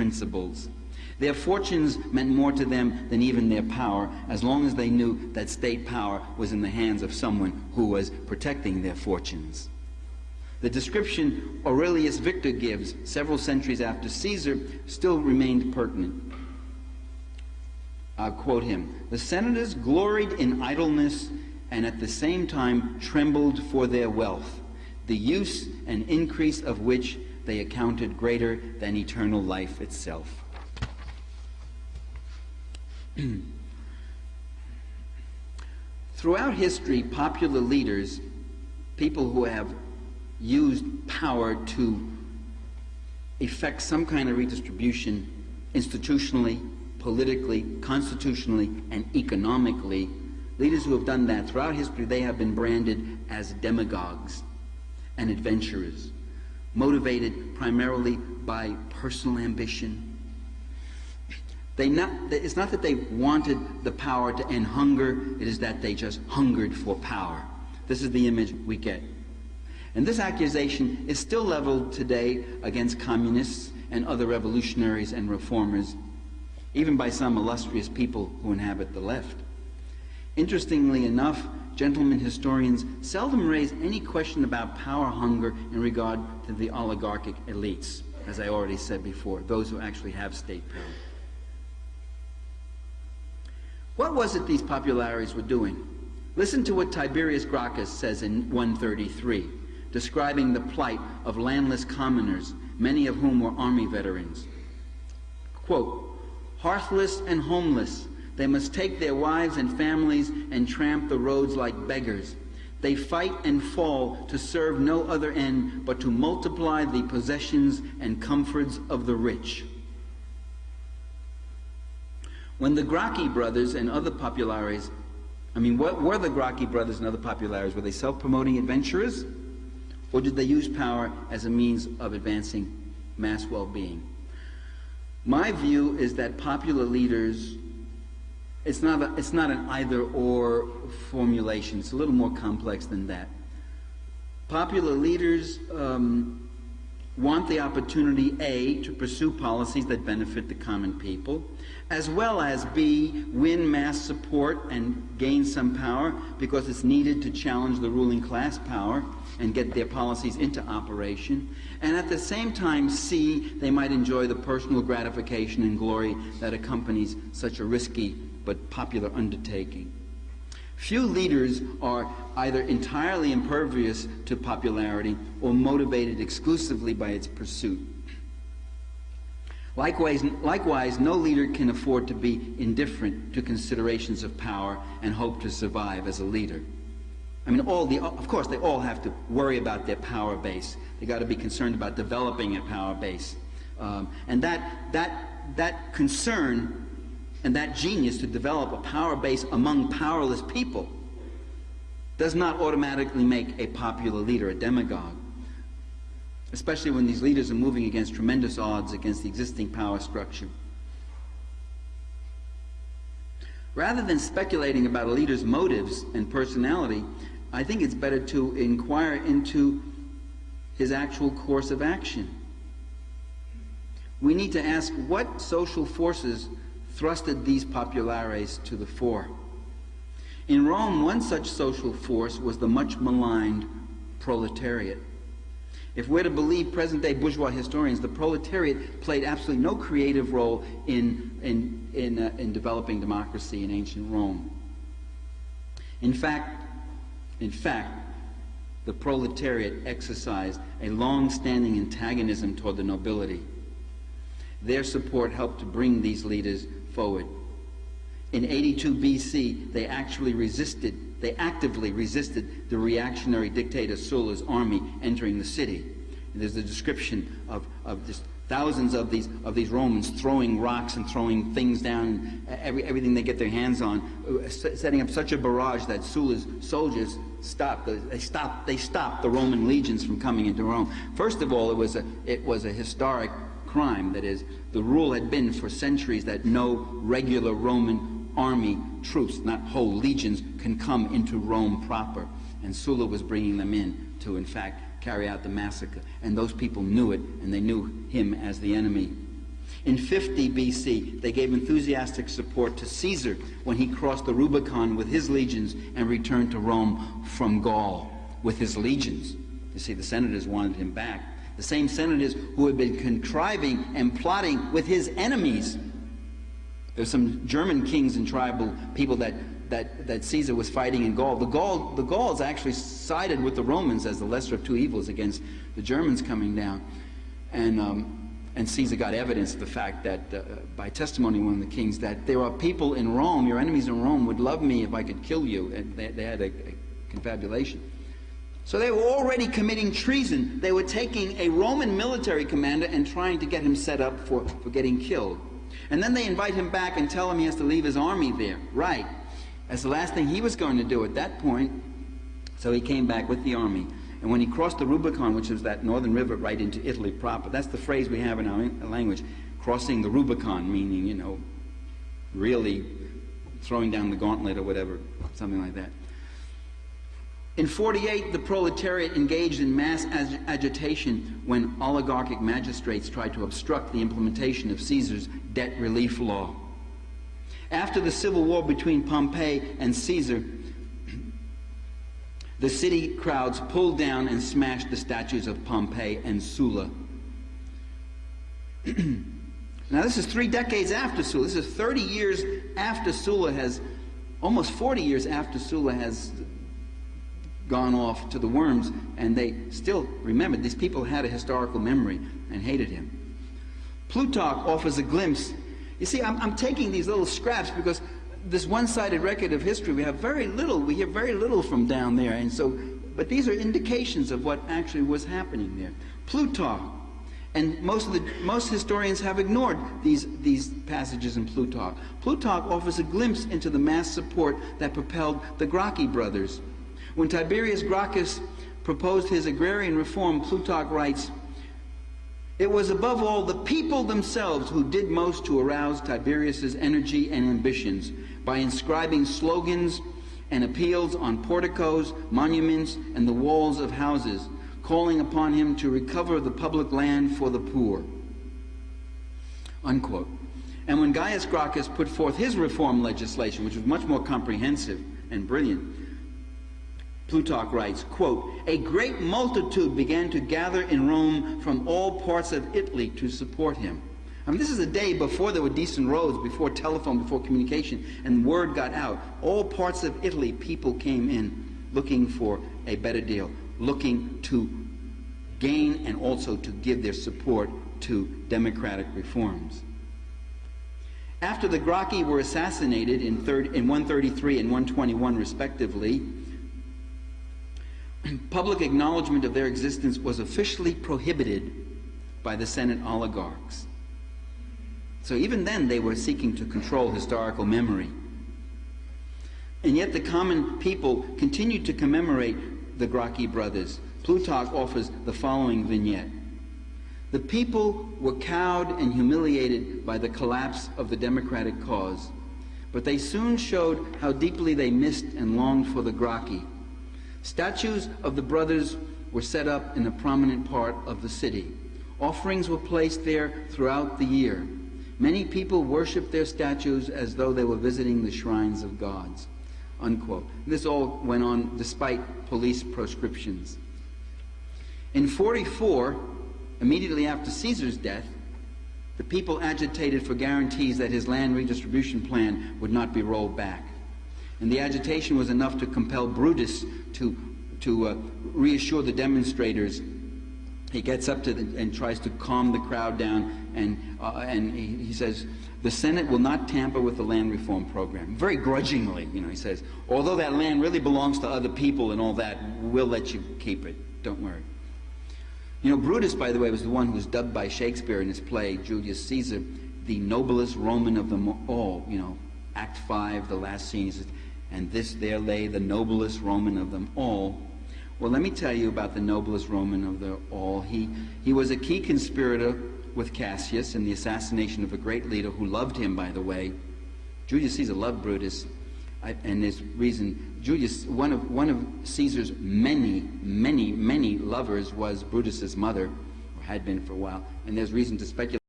principles. Their fortunes meant more to them than even their power, as long as they knew that state power was in the hands of someone who was protecting their fortunes. The description Aurelius Victor gives several centuries after Caesar still remained pertinent. I'll quote him: "The senators gloried in idleness and at the same time trembled for their wealth, the use and increase of which they accounted greater than eternal life itself." Throughout history, popular leaders, people who have used power to effect some kind of redistribution institutionally, politically, constitutionally, and economically, leaders who have done that throughout history, they have been branded as demagogues and adventurers, motivated primarily by personal ambition. It's not that they wanted the power to end hunger, it is that they just hungered for power. This is the image we get. And this accusation is still leveled today against communists and other revolutionaries and reformers, even by some illustrious people who inhabit the left. Interestingly enough, gentlemen historians seldom raise any question about power hunger in regard to the oligarchic elites, as I already said before, those who actually have state power. What was it these populares were doing? Listen to what Tiberius Gracchus says in 133, describing the plight of landless commoners, many of whom were army veterans. Quote, "Hearthless and homeless, they must take their wives and families and tramp the roads like beggars. They fight and fall to serve no other end but to multiply the possessions and comforts of the rich." When the Gracchi brothers and other populares, what were the Gracchi brothers and other populares? Were they self-promoting adventurers? Or did they use power as a means of advancing mass well-being? My view is that popular leaders, it's not an either-or formulation. It's a little more complex than that. Popular leaders want the opportunity, A, to pursue policies that benefit the common people, as well as B, win mass support and gain some power because it's needed to challenge the ruling class power and get their policies into operation. And at the same time, C, they might enjoy the personal gratification and glory that accompanies such a risky but popular undertaking. Few leaders are either entirely impervious to popularity or motivated exclusively by its pursuit. Likewise, no leader can afford to be indifferent to considerations of power and hope to survive as a leader. Of course, they all have to worry about their power base. They got to be concerned about developing a power base, and that concern and that genius to develop a power base among powerless people does not automatically make a popular leader a demagogue, especially when these leaders are moving against tremendous odds against the existing power structure. Rather than speculating about a leader's motives and personality, I think it's better to inquire into his actual course of action. We need to ask what social forces thrusted these populares to the fore. In Rome, one such social force was the much maligned proletariat. If we're to believe present-day bourgeois historians, the proletariat played absolutely no creative role in developing democracy in ancient Rome. In fact, the proletariat exercised a long-standing antagonism toward the nobility. Their support helped to bring these leaders forward. In 82 BC, they actively resisted the reactionary dictator Sulla's army entering the city. And there's a description of just thousands of these Romans throwing rocks and throwing things down, everything they get their hands on, setting up such a barrage that Sulla's soldiers stopped the Roman legions from coming into Rome. First of all, it was a historic crime. That is, the rule had been for centuries that no regular Roman army troops, not whole legions, can come into Rome proper. And Sulla was bringing them in to, in fact, carry out the massacre. And those people knew it, and they knew him as the enemy. In 50 BC, they gave enthusiastic support to Caesar when he crossed the Rubicon with his legions and returned to Rome from Gaul with his legions. You see, the senators wanted him back. The same senators who had been contriving and plotting with his enemies. There's some German kings and tribal people that Caesar was fighting in Gaul. The Gauls actually sided with the Romans as the lesser of two evils against the Germans coming down. And Caesar got evidence of the fact that, by testimony of one of the kings, that there are people in Rome, your enemies in Rome, would love me if I could kill you. And they had a confabulation. So they were already committing treason. They were taking a Roman military commander and trying to get him set up for getting killed. And then they invite him back and tell him he has to leave his army there. Right. That's the last thing he was going to do at that point. So he came back with the army. And when he crossed the Rubicon, which is that northern river right into Italy proper, that's the phrase we have in our language, crossing the Rubicon, meaning, you know, really throwing down the gauntlet or whatever, something like that. In 48, the proletariat engaged in mass agitation when oligarchic magistrates tried to obstruct the implementation of Caesar's debt relief law. After the civil war between Pompey and Caesar, the city crowds pulled down and smashed the statues of Pompey and Sulla. Now this is 3 decades after Sulla. This is 30 years after Sulla has, almost 40 years after Sulla has gone off to the worms, and they still remembered. These people had a historical memory and hated him. Plutarch offers a glimpse. You see, I'm taking these little scraps because this one-sided record of history, we hear very little from down there, and so, but these are indications of what actually was happening there. Plutarch, and most historians have ignored these passages in Plutarch. Plutarch offers a glimpse into the mass support that propelled the Gracchi brothers. When Tiberius Gracchus proposed his agrarian reform, Plutarch writes, "It was above all the people themselves who did most to arouse Tiberius's energy and ambitions by inscribing slogans and appeals on porticos, monuments, and the walls of houses, calling upon him to recover the public land for the poor." Unquote. And when Gaius Gracchus put forth his reform legislation, which was much more comprehensive and brilliant, Plutarch writes, quote, "A great multitude began to gather in Rome from all parts of Italy to support him." I mean, this is a day before there were decent roads, before telephone, before communication, and word got out. All parts of Italy, people came in looking for a better deal, looking to gain and also to give their support to democratic reforms. After the Gracchi were assassinated in 133 and 121 respectively, public acknowledgement of their existence was officially prohibited by the Senate oligarchs. So even then they were seeking to control historical memory. And yet the common people continued to commemorate the Gracchi brothers. Plutarch offers the following vignette. The people were cowed and humiliated by the collapse of the democratic cause, but they soon showed how deeply they missed and longed for the Gracchi. Statues of the brothers were set up in a prominent part of the city. Offerings were placed there throughout the year. Many people worshiped their statues as though they were visiting the shrines of gods. Unquote. This all went on despite police proscriptions. In 44, immediately after Caesar's death, the people agitated for guarantees that his land redistribution plan would not be rolled back. And the agitation was enough to compel Brutus to reassure the demonstrators. He gets up to and tries to calm the crowd down, and he says, "The Senate will not tamper with the land reform program." Very grudgingly, he says, "Although that land really belongs to other people and all that, we'll let you keep it. Don't worry." Brutus, by the way, was the one who was dubbed by Shakespeare in his play, Julius Caesar, the noblest Roman of them all. Act 5, the last scene, he says, "And this there lay the noblest Roman of them all." Well, let me tell you about the noblest Roman of them all. He was a key conspirator with Cassius in the assassination of a great leader who loved him, by the way. Julius Caesar loved Brutus, and there's reason. One of Caesar's many lovers was Brutus's mother, or had been for a while, and there's reason to speculate